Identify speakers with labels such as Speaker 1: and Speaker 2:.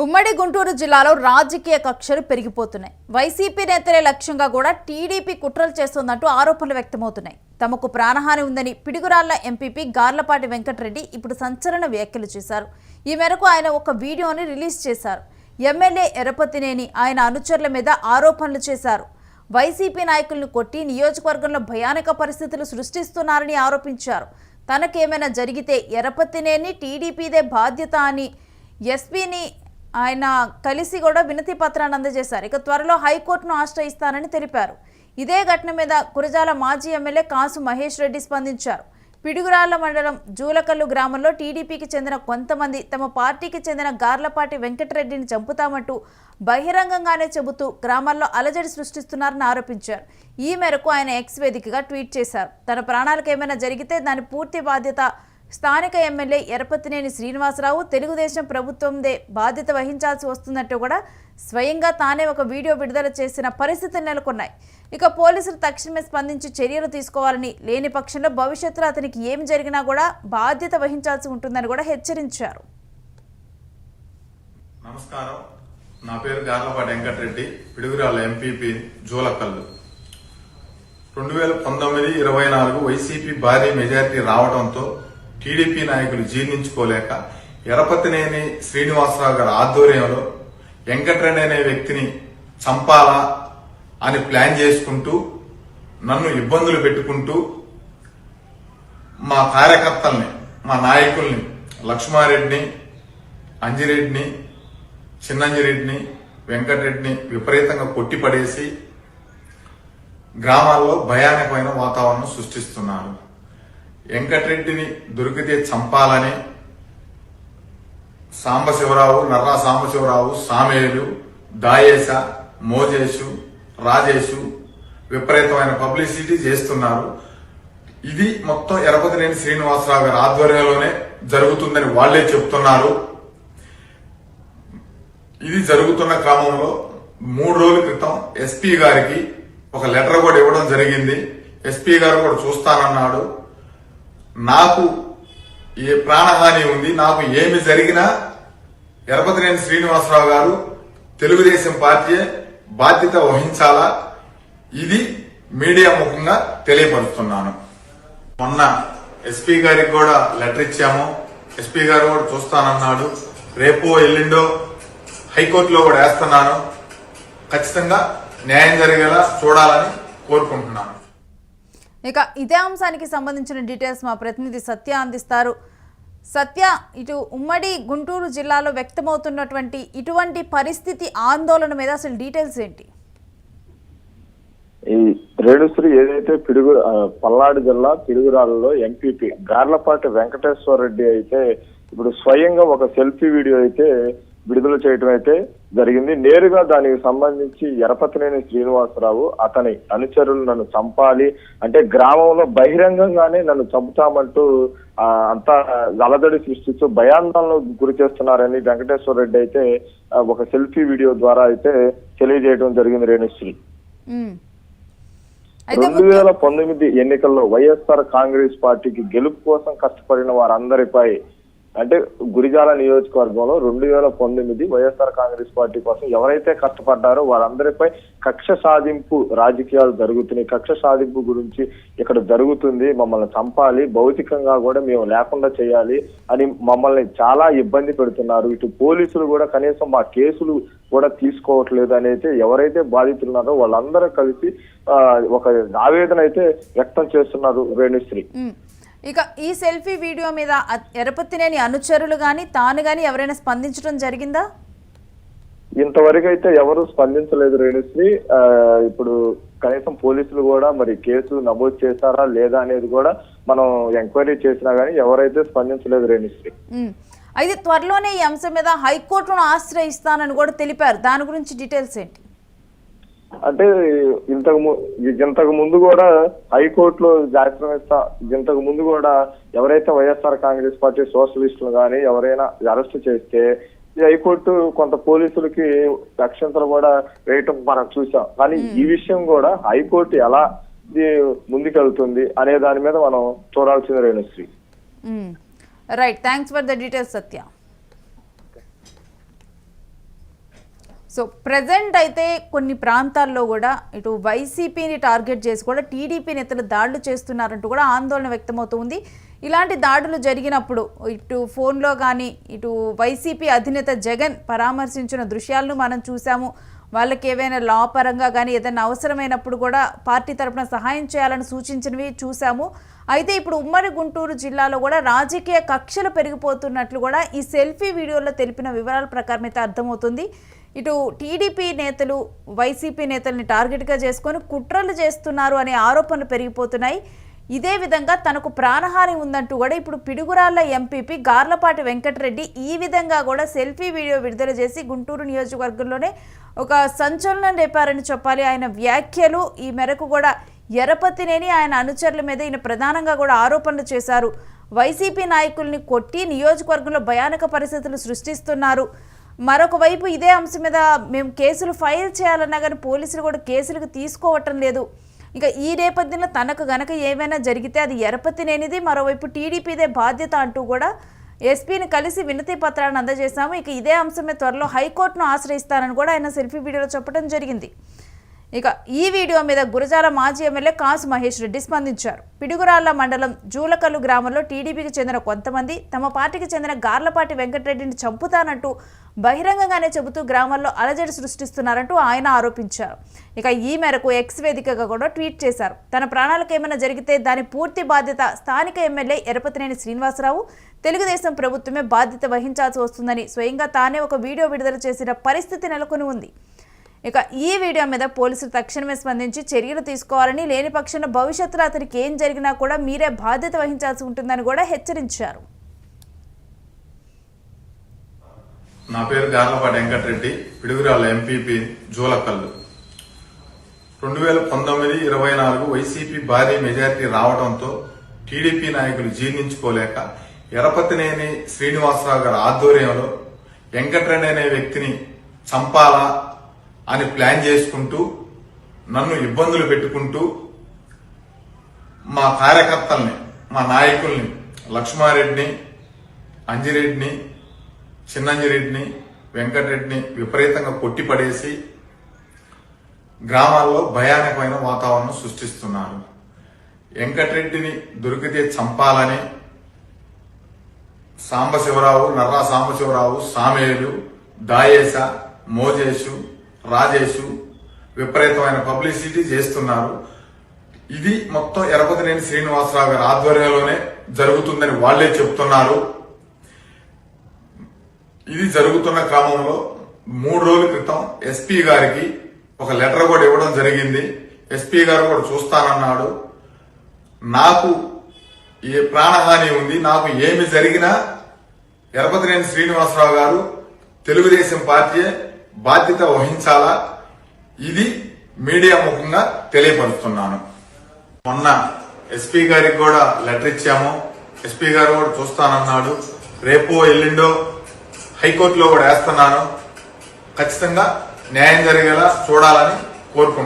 Speaker 1: ఉమ్మడి గుంటూరు జిల్లాలో రాజకీయ కక్షలు పెరిగిపోతున్నాయి. వైసీపీ నేతలే లక్ష్యంగా కూడా టీడీపీ కుట్రలు చేస్తోందంటూ ఆరోపణలు వ్యక్తమవుతున్నాయి. తమకు ప్రాణహాని ఉందని పిడుగురాళ్ల ఎంపీపీ గార్లపాటి వెంకటరెడ్డి ఇప్పుడు సంచలన వ్యాఖ్యలు చేశారు. ఈ మేరకు ఆయన ఒక వీడియోని రిలీజ్ చేశారు. ఎమ్మెల్యే ఎరపతినేని ఆయన అనుచరుల మీద ఆరోపణలు చేశారు. వైసీపీ నాయకులను కొట్టి నియోజకవర్గంలో భయానక పరిస్థితులు సృష్టిస్తున్నారని ఆరోపించారు. తనకేమైనా జరిగితే ఎరపతినేని టీడీపీదే బాధ్యత అని ఎస్పీని ఆయన కలిసి కూడా వినతి పత్రాన్ని అందజేశారు. ఇక త్వరలో హైకోర్టును ఆశ్రయిస్తానని తెలిపారు. ఇదే ఘటన మీద గురజాల మాజీ ఎమ్మెల్యే కాసు మహేష్ రెడ్డి స్పందించారు. పిడుగురాళ్ల మండలం జూలకల్లు గ్రామంలో టీడీపీకి చెందిన కొంతమంది తమ పార్టీకి చెందిన గార్లపాటి వెంకటరెడ్డిని చంపుతామంటూ బహిరంగంగానే చెబుతూ గ్రామాల్లో అలజడి సృష్టిస్తున్నారని ఆరోపించారు. ఈ మేరకు ఆయన ఎక్స్ వేదికగా ట్వీట్ చేశారు. తన ప్రాణాలకు ఏమైనా జరిగితే దాని పూర్తి బాధ్యత స్థానిక ఎమ్మెల్యే ఎరపతినేని శ్రీనివాసరావు, తెలుగుదేశం ప్రభుత్వందే బాధ్యత వహించాల్సి వస్తున్నట్టు కూడా స్వయంగా తానే ఒక వీడియో విడుదల చేసిన పరిస్థితులు నెలకొన్నాయి. ఇక పోలీసులు తక్షణమే స్పందించి చర్యలు తీసుకోవాలని, లేని పక్షంలో భవిష్యత్తులో అతనికి ఏమి జరిగినా కూడా బాధ్యత వహించాల్సి ఉంటుందని కూడా హెచ్చరించారు.
Speaker 2: నమస్కారం, నా పేరు గార్లపాటి వెంకటరెడ్డి, పిడుగురాళ్ల ఎంపీపీ జూలకల్లు. 2019-24 వైసీపీ భారీ మెజారిటీ రావడంతో టీడీపీ నాయకులు జీర్ణించుకోలేక ఎరపతినేని శ్రీనివాసరావు గారి ఆధ్వర్యంలో వెంకటరెడ్డి అనే వ్యక్తిని చంపాలా అని ప్లాన్ చేసుకుంటూ నన్ను ఇబ్బందులు పెట్టుకుంటూ మా కార్యకర్తల్ని, మా నాయకుల్ని లక్ష్మారెడ్డిని, అంజిరెడ్డిని, చిన్నంజిరెడ్డిని, వెంకటరెడ్డిని విపరీతంగా కొట్టిపడేసి గ్రామాల్లో భయానకమైన వాతావరణం సృష్టిస్తున్నారు. వెంకటరెడ్డిని దొరికితే చంపాలని సాంబశివరావు, నర్రా సాంబశివరావు, సామేలు, దాయేశ, మోజేషు, రాజేషు విపరీతమైన పబ్లిసిటీ చేస్తున్నారు. ఇది మొత్తం ఎరపతినేని శ్రీనివాసరావు గారి ఆధ్వర్యంలోనే జరుగుతుందని వాళ్లే చెప్తున్నారు. ఇది జరుగుతున్న క్రమంలో 3 రోజుల క్రితం ఎస్పీ గారికి ఒక లెటర్ కూడా ఇవ్వడం జరిగింది. ఎస్పీ గారు కూడా చూస్తానన్నాడు. నాకు ఏ ప్రాణహాని ఉంది, నాకు ఏమి జరిగినా ఎరపతినేని శ్రీనివాసరావు గారు తెలుగుదేశం పార్టీ బాధ్యత వహించాలా, ఇది మీడియా ముఖంగా తెలియపరుస్తున్నాను. మొన్న ఎస్పీ గారికి కూడా లెటర్ ఇచ్చాము. ఎస్పీ గారు కూడా చూస్తానన్నాడు. రేపో ఎల్లుండో హైకోర్టులో కూడా వేస్తున్నాను. ఖచ్చితంగా న్యాయం జరిగేలా చూడాలని కోరుకుంటున్నాను.
Speaker 1: ఇక ఇదే అంశానికి సంబంధించిన డీటెయిల్స్ మా ప్రతినిధి సత్య అందిస్తారు. సత్య, ఇటు ఉమ్మడి గుంటూరు జిల్లాలో వ్యక్తమవుతున్నటువంటి ఇటువంటి పరిస్థితి, ఆందోళన మీద అసలు డీటెయిల్స్ ఏంటి?
Speaker 3: ఈ రేణుశ్రీ ఏదైతే పల్నాడు జిల్లా పిడుగురాళ్లలో ఎంపీపీ గార్లపాటి వెంకటేశ్వర రెడ్డి అయితే ఇప్పుడు స్వయంగా ఒక సెల్ఫీ వీడియో అయితే విడుదల చేయడం అయితే జరిగింది. నేరుగా దానికి సంబంధించి ఎరపతినేని శ్రీనివాసరావు అతని అనుచరులు నన్ను చంపాలి అంటే గ్రామంలో బహిరంగంగానే నన్ను చంపుతామంటూ అంతా అలజడి సృష్టిస్తూ భయాందోళనకు గురి చేస్తున్నారని వెంకటేశ్వర రెడ్డి అయితే ఒక సెల్ఫీ వీడియో ద్వారా అయితే తెలియజేయడం జరిగింది. రేణుశ్రీ 2019 ఎన్నికల్లో వైఎస్ఆర్ కాంగ్రెస్ పార్టీకి గెలుపు కోసం కష్టపడిన వారందరిపై అంటే గురిజాల నియోజకవర్గంలో 2019 వైఎస్ఆర్ కాంగ్రెస్ పార్టీ కోసం ఎవరైతే కష్టపడ్డారో వారందరిపై కక్ష సాధింపు రాజకీయాలు జరుగుతున్నాయి. కక్ష సాధింపు గురించి ఇక్కడ జరుగుతుంది. మమ్మల్ని చంపాలి, భౌతికంగా కూడా మేము లేకుండా చేయాలి అని మమ్మల్ని చాలా ఇబ్బంది పెడుతున్నారు. ఇటు పోలీసులు కూడా కనీసం మా కేసులు కూడా తీసుకోవట్లేదు అని అయితే ఎవరైతే బాధితున్నారో వాళ్ళందరూ కలిసి ఒక ఆవేదన అయితే వ్యక్తం చేస్తున్నారు. రేణుశ్రీ,
Speaker 1: ఇక ఈ సెల్ఫీ వీడియో మీద ఎరపతినేని అనుచరులు గాని తాను గాని ఎవరైనా స్పందించడం జరిగిందా?
Speaker 3: ఇంతవరకు అయితే ఎవరు స్పందించలేదు రేణుశ్రీ. ఇప్పుడు కనీసం పోలీసులు కూడా మరి కేసు నమోదు చేశారా లేదా అనేది కూడా మనం ఎంక్వైరీ చేసినా గానీ ఎవరైతే స్పందించలేదు రేణుశ్రీ.
Speaker 1: అయితే త్వరలోనే ఈ అంశం మీద హైకోర్టును ఆశ్రయిస్తానని కూడా తెలిపారు. దాని గురించి డీటెయిల్స్ ఏంటి?
Speaker 3: అంటే ఇంతకు ముందు కూడా హైకోర్టులో ఆశ్రయిస్తా, ఇంతకు ముందు కూడా ఎవరైతే వైఎస్ఆర్ కాంగ్రెస్ పార్టీ సోషలిస్టులు కానీ ఎవరైనా అరెస్ట్ చేస్తే ఈ హైకోర్టు కొంత పోలీసులకి రక్షణలు కూడా వేయటం మనం చూసాం. కానీ ఈ విషయం కూడా హైకోర్టు ఎలా ముందుకెళ్తుంది అనే దాని మీద మనం చూడాల్సింది. Renusri,
Speaker 1: right, thanks for the details Satya. So present అయితే కొన్ని ప్రాంతాల్లో కూడా ఇటు వైసీపీని టార్గెట్ చేసి కూడా టీడీపీ నేతలు దాడులు చేస్తున్నారంటూ కూడా ఆందోళన వ్యక్తమవుతుంది. ఇలాంటి దాడులు జరిగినప్పుడు ఇటు ఫోన్లో కానీ ఇటు వైసీపీ అధినేత జగన్ పరామర్శించిన దృశ్యాలను మనం చూసాము. వాళ్ళకి ఏవైనా లా పరంగా కానీ ఏదైనా అవసరమైనప్పుడు కూడా పార్టీ తరఫున సహాయం చేయాలని సూచించినవి చూసాము. అయితే ఇప్పుడు ఉమ్మడి గుంటూరు జిల్లాలో కూడా రాజకీయ కక్షలు పెరిగిపోతున్నట్లు కూడా ఈ సెల్ఫీ వీడియోలో తెలిపిన వివరాల ప్రకారం అయితే అర్థమవుతుంది. ఇటు టీడీపీ నేతలు వైసీపీ నేతల్ని టార్గెట్గా చేసుకొని కుట్రలు చేస్తున్నారు అనే ఆరోపణలు పెరిగిపోతున్నాయి. ఇదే విధంగా తనకు ప్రాణహాని ఉందంటూ కూడా ఇప్పుడు పిడుగురాళ్ల ఎంపీపీ గార్లపాటి వెంకటరెడ్డి ఈ విధంగా కూడా సెల్ఫీ వీడియో విడుదల చేసి గుంటూరు నియోజకవర్గంలోనే ఒక సంచలనం రేపారని చెప్పాలి. ఆయన వ్యాఖ్యలు ఈ మేరకు కూడా ఎరపతినేని ఆయన అనుచరుల మీద ఈయన ప్రధానంగా కూడా ఆరోపణలు చేశారు. వైసీపీ నాయకుల్ని కొట్టి నియోజకవర్గంలో భయానక పరిస్థితులు సృష్టిస్తున్నారు. మరొక వైపు ఇదే అంశం మీద మేము కేసులు ఫైల్ చేయాలన్నా కానీ పోలీసులు కూడా కేసులకు తీసుకోవటం లేదు. ఇక ఈ నేపథ్యంలో తనకు గనక ఏమైనా జరిగితే అది ఎరపతినేనిది, మరోవైపు టీడీపీదే బాధ్యత అంటూ కూడా ఎస్పీని కలిసి వినతి పత్రాన్ని అందజేశాము. ఇక ఇదే అంశమే త్వరలో హైకోర్టును ఆశ్రయిస్తానని కూడా ఆయన సెల్ఫీ వీడియోలో చెప్పడం జరిగింది. ఇక ఈ వీడియో మీద గురజాల మాజీ ఎమ్మెల్యే కాసు మహేష్ రెడ్డి స్పందించారు. పిడుగురాళ్ల మండలం జూలకల్లు గ్రామంలో టీడీపీకి చెందిన కొంతమంది తమ పార్టీకి చెందిన గార్లపాటి వెంకటరెడ్డిని చంపుతానంటూ బహిరంగంగానే చెబుతూ గ్రామాల్లో అలజడి సృష్టిస్తున్నారంటూ ఆయన ఆరోపించారు. ఇక ఈ మేరకు ఎక్స్ వేదికగా కూడా ట్వీట్ చేశారు. తన ప్రాణాలకు ఏమైనా జరిగితే దాని పూర్తి బాధ్యత స్థానిక ఎమ్మెల్యే ఎరపతినేని శ్రీనివాసరావు, తెలుగుదేశం ప్రభుత్వమే బాధ్యత వహించాల్సి వస్తుందని స్వయంగా తానే ఒక వీడియో విడుదల చేసిన పరిస్థితి నెలకొని ఉంది. ఇక ఈ వీడియో మీద పోలీసులు తక్షణమే స్పందించి చర్యలు తీసుకోవాలని, లేని పక్షాన భవిష్యత్తులో అతనికి ఏం జరిగినా కూడా మీరే బాధ్యత వహించాల్సి ఉంటుందని కూడా హెచ్చరించారు.
Speaker 2: నా పేరు గార్లపాటి వెంకటరెడ్డి, పిడుగురాళ్ల ఎంపీపీ జూలకల్లు. 2019-24 వైసీపీ భారీ మెజారిటీ రావడంతో టీడీపీ నాయకులు జీర్ణించుకోలేక ఎరపతినేని శ్రీనివాసరావు గారి ఆధ్వర్యంలో వెంకటరెడ్డి అనే వ్యక్తిని చంపాలా అని ప్లాన్ చేసుకుంటూ నన్ను ఇబ్బందులు పెట్టుకుంటూ మా కార్యకర్తల్ని, మా నాయకుల్ని లక్ష్మారెడ్డిని, అంజిరెడ్డిని, చిన్నంజిరెడ్డిని, వెంకటరెడ్డిని విపరీతంగా కొట్టిపడేసి గ్రామాల్లో భయానకమైన వాతావరణం సృష్టిస్తున్నారు. వెంకటరెడ్డిని దొరికితే చంపాలని సాంబశివరావు, నర్రా సాంబశివరావు, సామేలు, దాయేశ, మోజేషు, రాజేషు విపరీతమైన పబ్లిసిటీ చేస్తున్నారు. ఇది మొత్తం ఎరపతినేని శ్రీనివాసరావు గారి ఆధ్వర్యంలోనే జరుగుతుందని వాళ్లే చెప్తున్నారు. ఇది జరుగుతున్న క్రమంలో 3 రోజుల క్రితం ఎస్పీ గారికి ఒక లెటర్ కూడా ఇవ్వడం జరిగింది. ఎస్పీ గారు కూడా చూస్తానన్నాడు. నాకు ఏ ప్రాణహాని ఉంది, నాకు ఏమి జరిగినా ఎరపతినేని శ్రీనివాసరావు గారు తెలుగుదేశం పార్టీ బాధ్యత వహించాలా, ఇది మీడియా ముఖంగా తెలియపరుస్తున్నాను. మొన్న ఎస్పీ గారికి కూడా లెటర్ ఇచ్చాము. ఎస్పీ గారు కూడా చూస్తానన్నాడు. రేపో ఎల్లుండో హైకోర్టులో కూడా వేస్తున్నాను. ఖచ్చితంగా న్యాయం జరిగేలా చూడాలని కోరుకుంటున్నాను.